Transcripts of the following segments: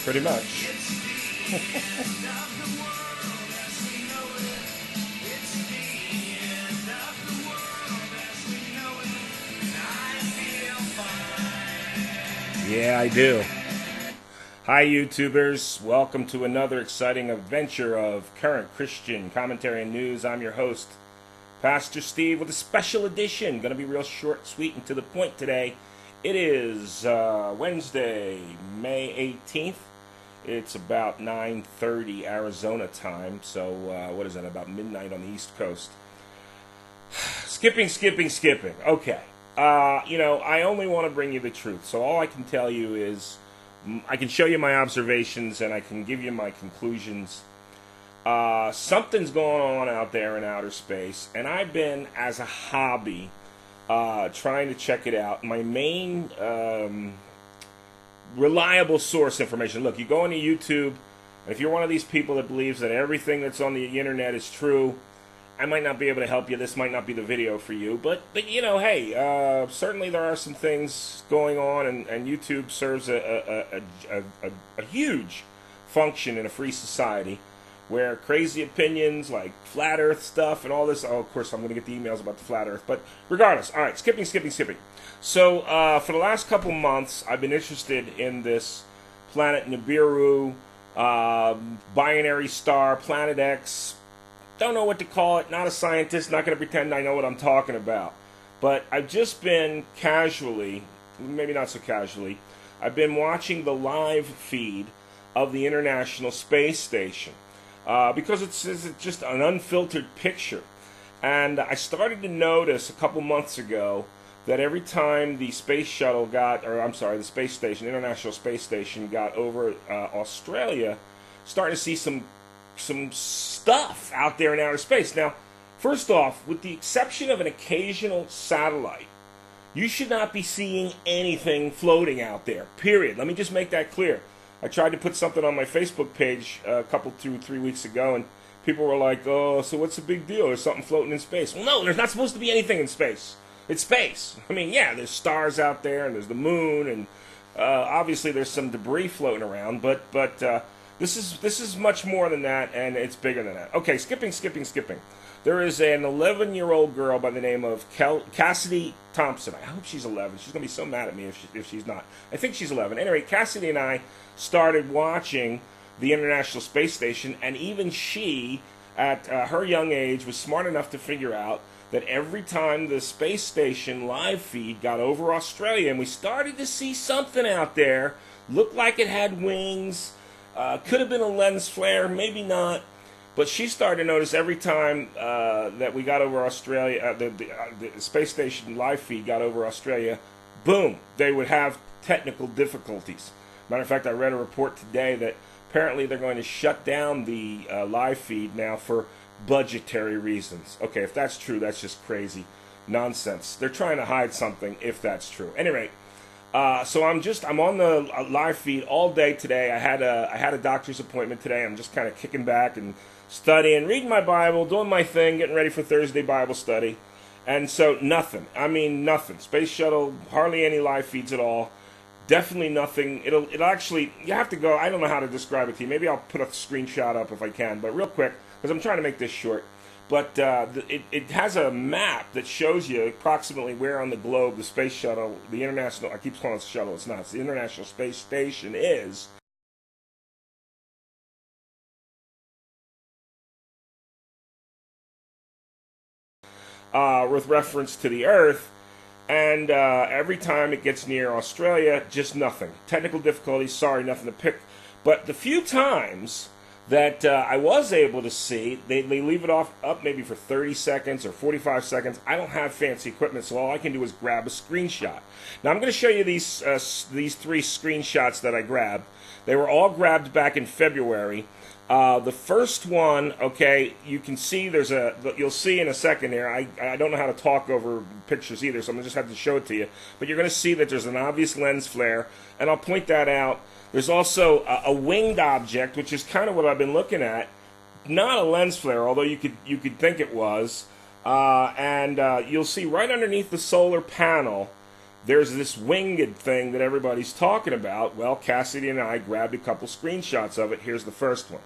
Pretty much. Yeah, I do. Hi, YouTubers. Welcome to another exciting adventure of current Christian commentary and news. I'm your host, Pastor Steve, with a special edition. Going to be real short, sweet, and to the point today. It is Wednesday, May 18th. It's about 9:30 Arizona time. So what is that, about midnight on the East Coast. Skipping. Okay. I only want to bring you the truth. So all I can tell you is I can show you my observations and I can give you my conclusions. Something's going on out there in outer space, and I've been, as a hobby, trying to check it out. My main reliable source information. Look, you go onto YouTube, and if you're one of these people that believes that everything that's on the internet is true, I might not be able to help you. This might not be the video for you, but hey, certainly there are some things going on, and YouTube serves a huge function in a free society where crazy opinions like flat earth stuff and all this, of course I'm going to get the emails about the flat earth, but regardless, all right, skipping. So for the last couple months, I've been interested in this planet Nibiru, binary star, Planet X. Don't know what to call it, not a scientist, not going to pretend I know what I'm talking about. But I've just been casually, maybe not so casually, I've been watching the live feed of the International Space Station. Because it's just an unfiltered picture. And I started to notice a couple months ago that every time the space shuttle the space station, International Space Station got over Australia, starting to see some stuff out there in outer space. Now, first off, with the exception of an occasional satellite, you should not be seeing anything floating out there, period. Let me just make that clear. I tried to put something on my Facebook page a couple, 2-3 weeks ago, and people were like, oh, so what's the big deal? There's something floating in space. Well, no, there's not supposed to be anything in space. It's space. I mean, yeah, there's stars out there, and there's the moon, and obviously there's some debris floating around, but this is much more than that, and it's bigger than that. Okay, skipping. There is an 11-year-old girl by the name of Cassidy Thompson. I hope she's 11. She's going to be so mad at me if she's not. I think she's 11. Anyway, Cassidy and I started watching the International Space Station, and even she, at her young age, was smart enough to figure out that every time the space station live feed got over Australia, and we started to see something out there, looked like it had wings, could have been a lens flare, maybe not. But she started to notice every time that we got over Australia, the space station live feed got over Australia, boom, they would have technical difficulties. Matter of fact, I read a report today that apparently they're going to shut down the live feed now for budgetary reasons. Okay, if that's true, that's just crazy nonsense. They're trying to hide something if that's true. Anyway, so I'm on the live feed all day today. I had a doctor's appointment today. I'm just kind of kicking back and studying, reading my Bible, doing my thing, getting ready for Thursday Bible study. And so nothing. I mean nothing. Space shuttle, hardly any live feeds at all. Definitely nothing. It'll actually, you have to go, I don't know how to describe it to you. Maybe I'll put a screenshot up if I can, but real quick, because I'm trying to make this short. But it has a map that shows you approximately where on the globe the space shuttle, the international, I keep calling it shuttle, it's not, it's the International Space Station is. With reference to the Earth, and every time it gets near Australia, just nothing. Technical difficulties, sorry, nothing to pick. But the few times that I was able to see, they leave it up maybe for 30 seconds or 45 seconds. I don't have fancy equipment, so all I can do is grab a screenshot. Now I'm going to show you these 3 screenshots that I grabbed. They were all grabbed back in February. The first one, okay, you can see you'll see in a second here, I don't know how to talk over pictures either, so I'm going to just have to show it to you. But you're going to see that there's an obvious lens flare, and I'll point that out. There's also a winged object, which is kind of what I've been looking at. Not a lens flare, although you could think it was. And you'll see right underneath the solar panel there's this winged thing that everybody's talking about. Well, Cassidy and I grabbed a couple screenshots of it. Here's the first one.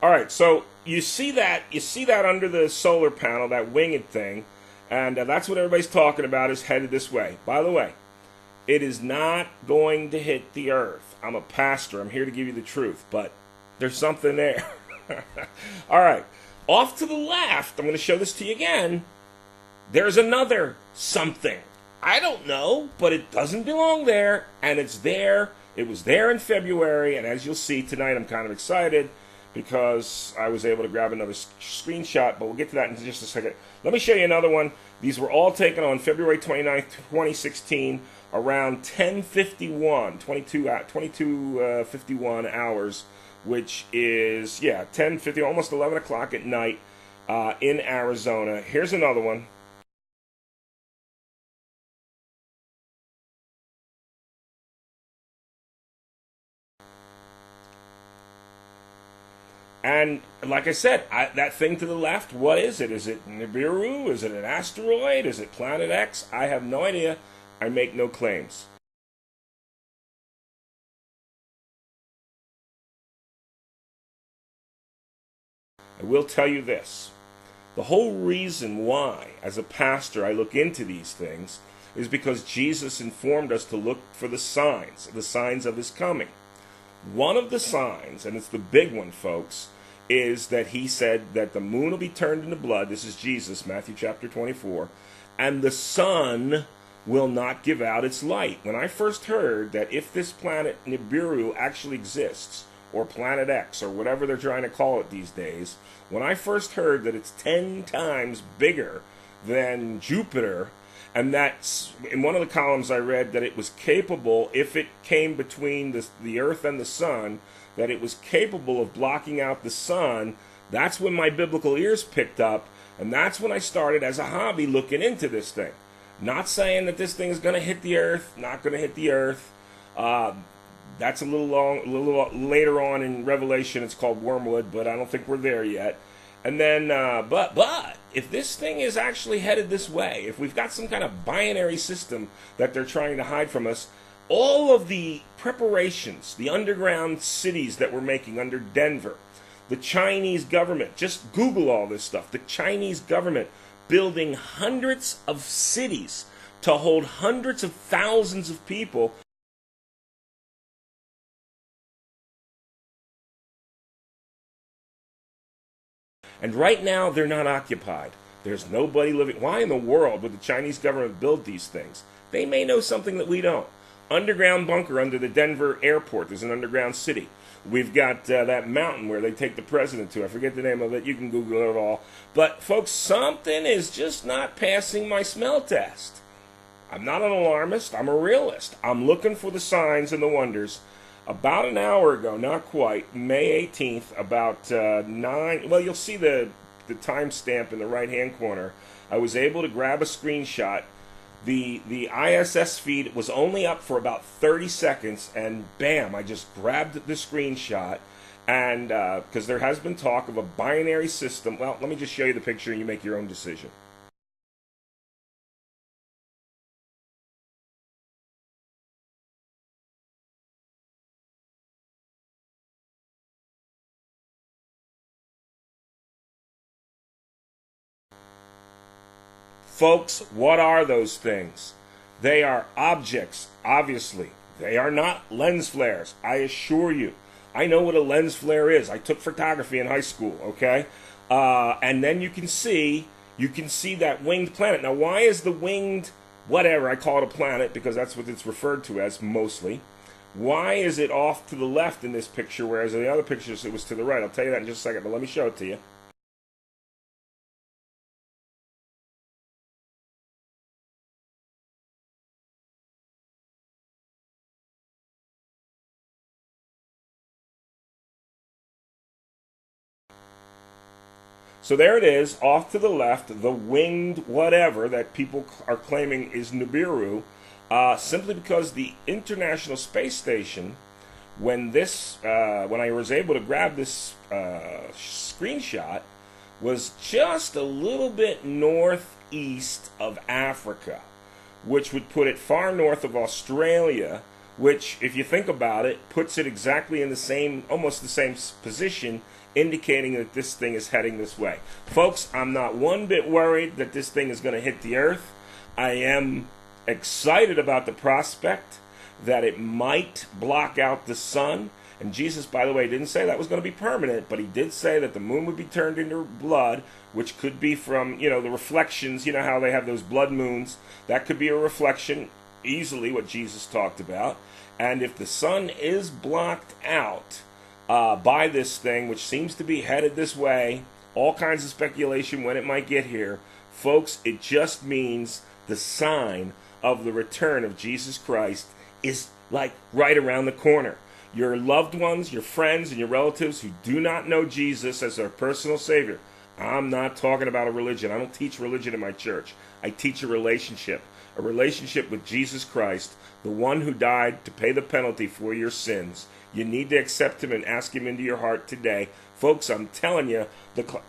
All right, so you see that under the solar panel, that winged thing, and that's what everybody's talking about is headed this way. By the way, it is not going to hit the Earth. I'm a pastor. I'm here to give you the truth, but there's something there. All right, off to the left, I'm going to show this to you again. There's another something. I don't know, but it doesn't belong there, and it's there. It was there in February, and as you'll see tonight, I'm kind of excited because I was able to grab another screenshot, but we'll get to that in just a second. Let me show you another one. These were all taken on February 29th, 2016, around 10:51, 22:51 hours, which is, 10:50, almost 11 o'clock at night in Arizona. Here's another one. And like I said, that thing to the left, what is it? Is it Nibiru? Is it an asteroid? Is it Planet X? I have no idea. I make no claims. I will tell you this. The whole reason why, as a pastor, I look into these things is because Jesus informed us to look for the signs of his coming. One of the signs, and it's the big one, folks, is that he said that the moon will be turned into blood. This is Jesus, Matthew chapter 24. And the sun will not give out its light. When I first heard that if this planet Nibiru actually exists, or Planet X, or whatever they're trying to call it these days, when I first heard that it's 10 times bigger than Jupiter, and that's, in one of the columns I read, that it was capable, if it came between the Earth and the sun, that it was capable of blocking out the sun, that's when my biblical ears picked up, and that's when I started as a hobby looking into this thing. Not saying that this thing is going to hit the Earth, not going to hit the Earth. That's a little later on in Revelation. It's called Wormwood, but I don't think we're there yet. And then, but if this thing is actually headed this way, if we've got some kind of binary system that they're trying to hide from us, all of the preparations, the underground cities that we're making under Denver, the Chinese government, just Google all this stuff, the Chinese government building hundreds of cities to hold hundreds of thousands of people. And right now, they're not occupied. There's nobody living. Why in the world would the Chinese government build these things? They may know something that we don't. Underground bunker under the Denver airport. There's an underground city. We've got that mountain where they take the president to. I forget the name of it. You can Google it all. But, folks, something is just not passing my smell test. I'm not an alarmist. I'm a realist. I'm looking for the signs and the wonders. About an hour ago, not quite, May 18th, about 9, well, you'll see the timestamp in the right-hand corner. I was able to grab a screenshot. The ISS feed was only up for about 30 seconds, and bam, I just grabbed the screenshot. And because there has been talk of a binary system. Well, let me just show you the picture and you make your own decision. Folks, what are those things? They are objects, obviously. They are not lens flares, I assure you. I know what a lens flare is. I took photography in high school, okay? And then you can see that winged planet. Now, why is the winged, whatever, I call it a planet because that's what it's referred to as mostly. Why is it off to the left in this picture, whereas in the other pictures it was to the right? I'll tell you that in just a second, but let me show it to you. So there it is, off to the left, the winged whatever that people are claiming is Nibiru, simply because the International Space Station when I was able to grab this screenshot, was just a little bit northeast of Africa, which would put it far north of Australia, which, if you think about it, puts it exactly in the same, almost the same position, indicating that this thing is heading this way. Folks, I'm not one bit worried that this thing is going to hit the Earth. I am excited about the prospect that it might block out the sun. And Jesus, by the way, didn't say that was going to be permanent, but he did say that the moon would be turned into blood, which could be from, the reflections. You know how they have those blood moons? That could be a reflection, easily, what Jesus talked about. And if the sun is blocked out by this thing, which seems to be headed this way, all kinds of speculation when it might get here, folks, it just means the sign of the return of Jesus Christ is like right around the corner. Your loved ones, your friends, and your relatives who do not know Jesus as their personal Savior. I'm not talking about a religion. I don't teach religion in my church. I teach a relationship with Jesus Christ, the one who died to pay the penalty for your sins. You need to accept him and ask him into your heart today. Folks, I'm telling you,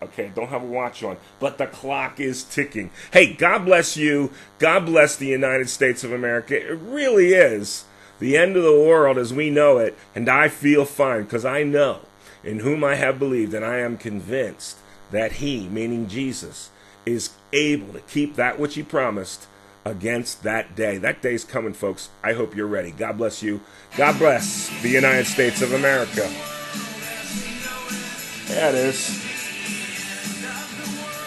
okay, don't have a watch on, but the clock is ticking. Hey, God bless you. God bless the United States of America. It really is the end of the world as we know it, and I feel fine because I know in whom I have believed, and I am convinced that he, meaning Jesus, is able to keep that which he promised against that day. That day's coming, folks. I hope you're ready. God bless you. God bless the United States of America. There it is.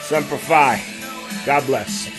Semper Fi. God bless.